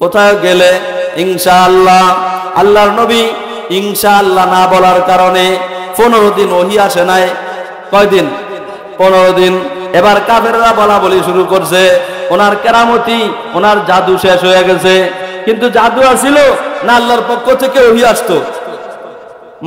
কোথায় গেলে ইনশাআল্লাহ। আল্লাহর নবী ইনশাআল্লাহ না বলার কারণে 15 দিন ওহী আসে নাই। কয়দিন? 15 দিন। এবার কাফেররা বলা বলি শুরু করছে, ওনার কেরামতি, ওনার জাদু শেষ হয়ে গেছে। কিন্তু জাদু আসিল না আল্লাহর পক্ষ থেকে ওহী আসতো।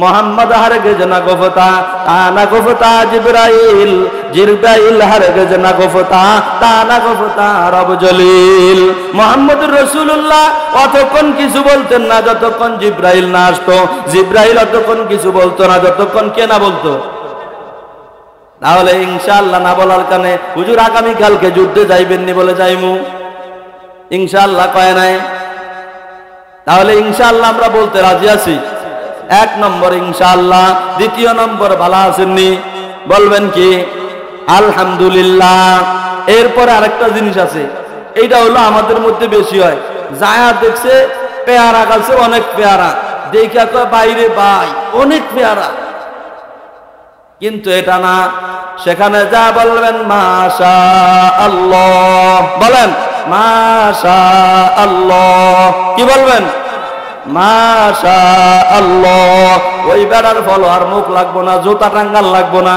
মোহাম্মদ হারগিজ না গফতা তানা গফতা জিবরাইল, জিবরাইল হারগিজ না গফতা তানা গফতা রব জলিল। মুহাম্মদুর রাসূলুল্লাহ অতক্ষণ কিছু বলতেন না যতক্ষণ জিবরাইল না আসতো, জিবরাইল অতক্ষণ কিছু বলতো না যতক্ষণ কে না বলতো। তাহলে ইনশাআল্লাহ না বলার কারণে হুজুর আগামী কালকে যুদ্ধে যাইবেননি বলে যাইমু, ইনশাআল্লাহ কয় নাই। তাহলে ইনশাআল্লাহ আমরা বলতে রাজি আছি। 1 নম্বর ইনশাআল্লাহ। 2 নম্বর ভালো আছেননি? বলবেন কি? আলহামদুলিল্লাহ। এরপরে আরেকটা জিনিস আছে, এইটা হলো আমাদের মধ্যে বেশি হয়। যায়া দেখছে পেয়ারা গাছে অনেক পেয়ারা, দেখা কয় বাইরে ভাই অনেক পেয়ারা, কিন্তু এটা না। সেখানে যা বলবেন মাশা আল্লাহ, বলেন মাশা আল্লাহ। কি বলবেন? মাশা আল্লাহ। ওই বেড়ার ফল আর মুখ লাগবো না, জুতা টাঙ্গাল লাগবো না,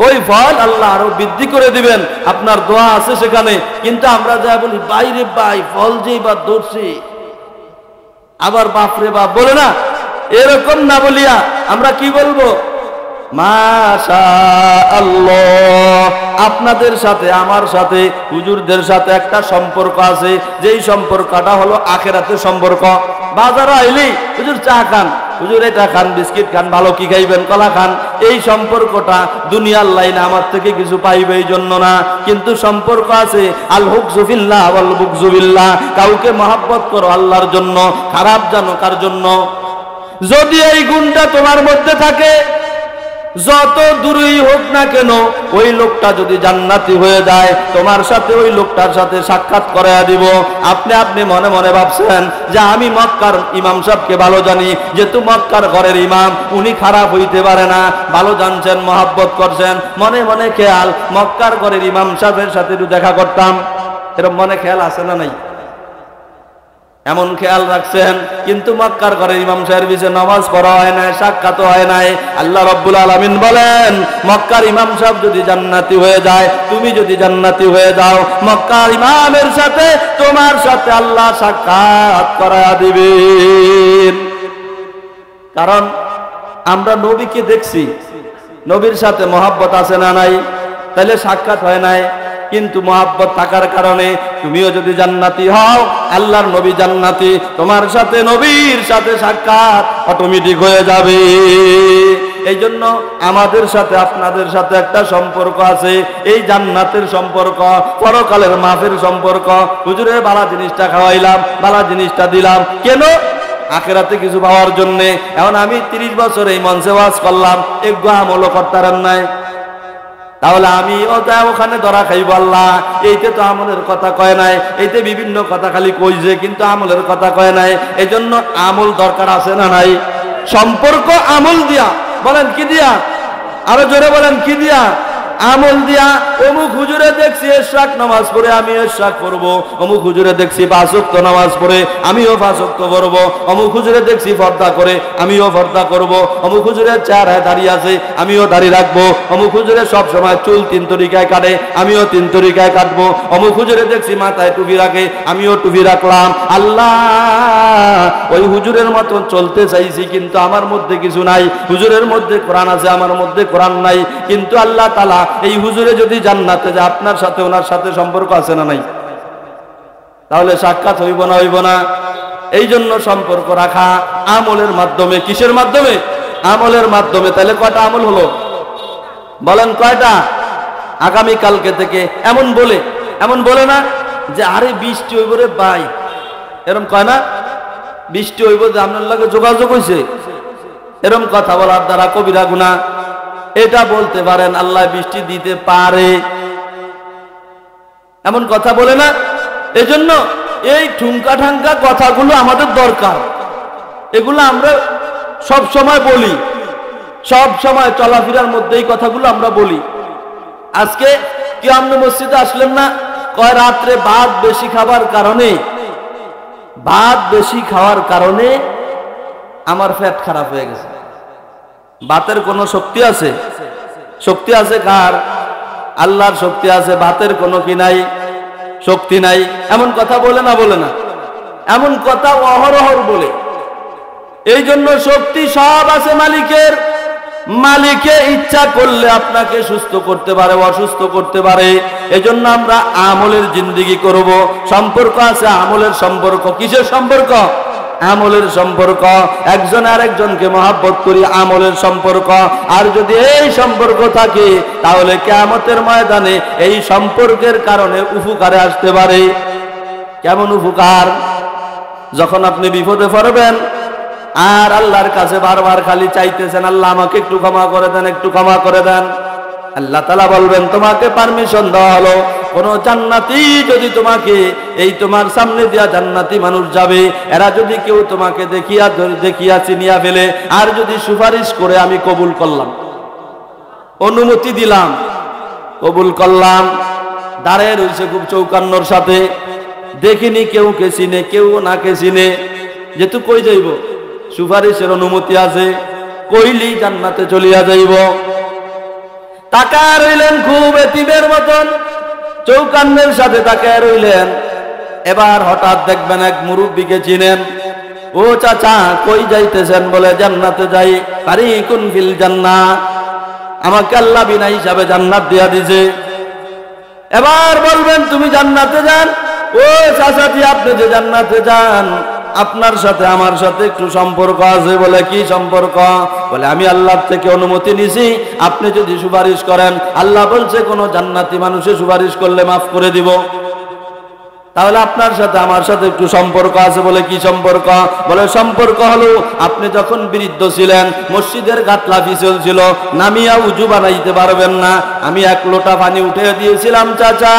ওই ফল আল্লাহ আরো বৃদ্ধি করে দিবেন। আপনার দোয়া আছে সেখানে। কিন্তু আমরা যা বলি বাইরে ভাই ফল যেই বা ধরছি, আবার বাপরে বাপ বলে না, এরকম না বলিয়া আমরা কি বলবো? মাশা আল্লাহ। আপনাদের সাথে আমার সাথে হুজুরদের সাথে একটা সম্পর্ক আছে, যেই সম্পর্কটা হলো আখিরাতের সম্পর্ক। বাজারে আইলি হুজুর চা খান, হুজুর এটা খান, বিস্কিট খান, ভালো কি খাইবেন, কলা খান। এই সম্পর্কটা দুনিয়ার লাইনে আমার থেকে কিছু পাইবে এই জন্য না, কিন্তু সম্পর্ক আছে আল হুকজু ফিল্লাহ ওয়াল বুগজু বিল্লাহ। কাউকে মহব্বত করো আল্লাহর জন্য, খারাপ জানো কার জন্য। যদি এই গুণটা তোমার মধ্যে থাকে, যত দূরেই হোক না কেন, ওই লোকটা যদি জান্নাতি হয়ে যায়, তোমার সাথে ওই লোকটার সাথে সাক্ষাৎ করায়া দিব। আপনি মনে মনে ভাবছেন যে আমি মক্কার ইমাম সাহেবকে ভালো জানি, যেহেতু মক্কার ঘরের ইমাম, উনি খারাপ হইতে পারে না। ভালো জানছেন, মহব্বত করছেন, মনে মনে খেয়াল মক্কার ঘরের ইমাম সাহেবের সাথে একটু দেখা করতাম, এরকম মনে খেয়াল আছে না নাই? এমন খেয়াল রাখছেন, কিন্তু মক্কার ঘরে ইমাম সাহেবের পিছনে নামাজ পড়া হয় নাই, সাক্ষাৎ হয় নাই। আল্লাহ রাব্বুল আলামিন বলেন, মক্কার ইমাম সাহেব যদি জান্নাতি হয়ে যায়, তুমি যদি জান্নাতি হয়ে যাও, মক্কার ইমামের সাথে তোমার সাথে আল্লাহ সাক্ষাৎ করায়া দিবেন। কারণ আমরা নবীকে দেখছি, নবীর সাথে মহব্বত আছে না নাই? তাহলে সাক্ষাৎ হয় নাই, কিন্তু মহব্বত থাকার কারণে তুমিও যদি জান্নাতি হও, আল্লাহর নবী জান্নাতি, তোমার সাথে নবীর সাথে সাক্ষাৎ অটোমেটিক হয়ে যাবে। এই জন্য আমাদের সাথে আপনাদের সাথে একটা সম্পর্ক আছে, এই জান্নাতের সম্পর্ক, পরকালের মাফের সম্পর্ক। হুজুরের ভালো জিনিসটা খাওয়াইলাম, ভালো জিনিসটা দিলাম, কেন? আখিরাতে কিছু পাওয়ার জন্য। এখন আমি 30 বছর এই মঞ্চে ওয়াজ করলাম, একটু আমলও করতাম নাই, তাহলে আমি ওখানে ধরা খাইব আল্লাহ। এইতে তো আমলের কথা কয় নাই, এইতে বিভিন্ন কথা খালি কইছে, কিন্তু আমলের কথা কয় নাই। এই জন্য আমল দরকার আছে না নাই? সম্পর্ক আমল দিয়া, বলেন কি দিয়া? আরো জোরে বলেন কি দিয়া? আমল দিয়া। অমুক হুজুরে দেখছি ইশরাক নামাজ পড়ে, আমি ইশরাক পড়বো। অমুক হুজুরে দেখছি 5 ওয়াক্ত নামাজ পড়ে, আমিও 5 ওয়াক্ত পড়বো। অমুক হুজুরে দেখছি পর্দা করে, আমিও পর্দা করবো। অমুক হুজুরের চেহারায় দাড়ি আছে, আমিও দাড়ি রাখবো। অমুক হুজুরে সব সময় চুল 3 তরিকায় কাটে, আমিও 3 তরিকায় কাটবো। অমুক হুজুরে দেখছি মাথায় টুপি রাখে, আমিও টুপি রাখলাম। আল্লাহ, ওই হুজুরের মতন চলতে চাইছি, কিন্তু আমার মধ্যে কিছু নাই। হুজুরের মধ্যে কোরআন আছে, আমার মধ্যে কোরআন নাই। কিন্তু আল্লাহ তাআলা এই হুজুরে যদি জান্নাতে যায়, আপনার সাথে ওনার সাথে সম্পর্ক আছে না নাই? তাহলে সাক্ষাৎ হইব না হইব না? এই জন্য সম্পর্ক রাখা আমলের মাধ্যমে। কিসের মাধ্যমে? আমলের মাধ্যমে। তাহলে কয়টা আমল হলো? বলেন কয়টা? আগামী কালকে থেকে এমন বলে না যে আরে বৃষ্টি হইব রে ভাই, এরকম কয় না? বৃষ্টি হইব যে আপনার লাগে যোগাযোগ হয়েছে, এরকম কথা বলার দ্বারা কবিরা গুনাহ। এটা বলতে পারেন আল্লাহ বৃষ্টি দিতে পারে, এমন কথা বলে না। এজন্য এই ঠুনকা ঠাঙ্কা কথাগুলো আমাদের দরকার। এগুলো আমরা সব সময় বলি, সব সময় চলাফেরার মধ্যে এই কথাগুলো আমরা বলি। আজকে কি আপনি মসজিদে আসলেন না? কয় রাত্রে ভাত বেশি খাবার কারণে, ভাত বেশি খাওয়ার কারণে আমার পেট খারাপ হয়ে গেছে। ভাতের কোনো শক্তি আছে? শক্তি আছে কার? আল্লাহর শক্তি আছে, ভাতের কোনো কি নাই? শক্তি নাই। এমন কথা বলে না? বলে না? এমন কথা অহরহর বলে। এই জন্য শক্তি সব আছে মালিকের। মালিকে ইচ্ছা করলে আপনাকে সুস্থ করতে পারে, অসুস্থ করতে পারে। এজন্য আমরা আমলের জিন্দেগি করব। সম্পর্ক আছে, আমলের সম্পর্ক। কিসের সম্পর্ক? আমলের সম্পর্ক। একজন আরেকজনকে মহব্বত করি, আমলের সম্পর্ক। আর যদি এই সম্পর্ক থাকে তাহলে কিয়ামতের ময়দানে এই সম্পর্কের কারণে উপকারে আসতে পারে। কেমন উপকার? যখন আপনি বিপদে পড়বেন আর আল্লাহর কাছে বারবার খালি চাইতেছেন, আল্লাহ আমাকে একটু ক্ষমা করে দেন, একটু ক্ষমা করে দেন, আল্লাহ তাআলা বলবেন তোমাকে পারমিশন দেওয়া হলো। কোন জান্নাতি যদি তোমাকে, এই তোমার সামনে দিয়া জান্নাতি মানুষ যাবে, এরা যদি কেউ তোমাকে দেখিয়া চিনিয়া ফেলে আর যদি সুপারিশ করে আমি কবুল করলাম, অনুমতি দিলাম, কবুল করলাম, দাঁড়ায় রয়েছে খুব চৌকান্নর সাথে, দেখিনি কেউ কে চিনে, কেউ না কে চিনে, যেহেতু কই যাইব, সুপারিশের অনুমতি আছে, কইলি জান্নাতে চলিয়া যাইব। তাকায় রইলেন খুব এতিমের মতন, চৌকান্নের সাথে তাকায় রইলেন। এবার হঠাৎ দেখবেন এক মুরব্বীকে চিনেন। ও চাচা কই যাইতেছেন? বলে জান্নাতে যাই। ফারিকুন ফিল জান্নাহ, আমাকে আল্লাহ বিনা হিসাবে জান্নাত দিয়া দিছে। এবার বলবেন তুমি জান্নাতে যান। ও চাচাটি আপনি যে জান্নাতে যান, আপনার সাথে আমার সাথে একটু সম্পর্ক আছে। বলে কি সম্পর্ক? বলে আমি আল্লাহ থেকে অনুমতি নিছি, আপনি যদি সুপারিশ করেন, আল্লাহ বলছে কোন জান্নাতি মানুষে সুপারিশ করলে মাফ করে দিব, তাহলে আপনার সাথে আমার সাথে একটু সম্পর্ক আছে। বলে কি সম্পর্ক? বলে সম্পর্ক হলো আপনি যখন বৃদ্ধ ছিলেন, মসজিদের গাটলা পিছল ছিল, নামিয়া উজু বানাইতে পারবেন না, আমি এক লোটা পানি উঠে দিয়েছিলাম চাচা,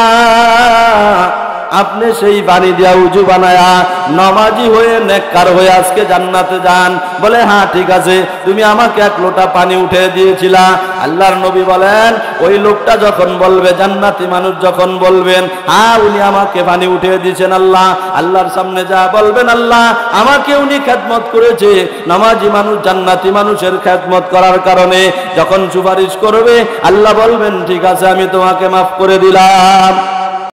আপনি সেই পানি দিয়া উজু বানায়া নামাজি হয়ে নেককার হয়ে আজকে জান্নাতে যান। বলে হ্যাঁ ঠিক আছে, তুমি আমাকে এক লোটা পানি উঠে দিয়েছিলা। আল্লাহর নবী বলেন ওই লোকটা যখন বলবে, জান্নাতি মানুষ যখন বলবেন হ্যাঁ উনি আমাকে পানি উঠে দিয়েছেন, আল্লাহর সামনে যা বলবেন, আল্লাহ আমাকে উনি খেদমত করেছে। নামাজি মানুষ জান্নাতি মানুষের খেদমত করার কারণে যখন সুপারিশ করবে, আল্লাহ বলবেন ঠিক আছে আমি তোমাকে মাফ করে দিলাম।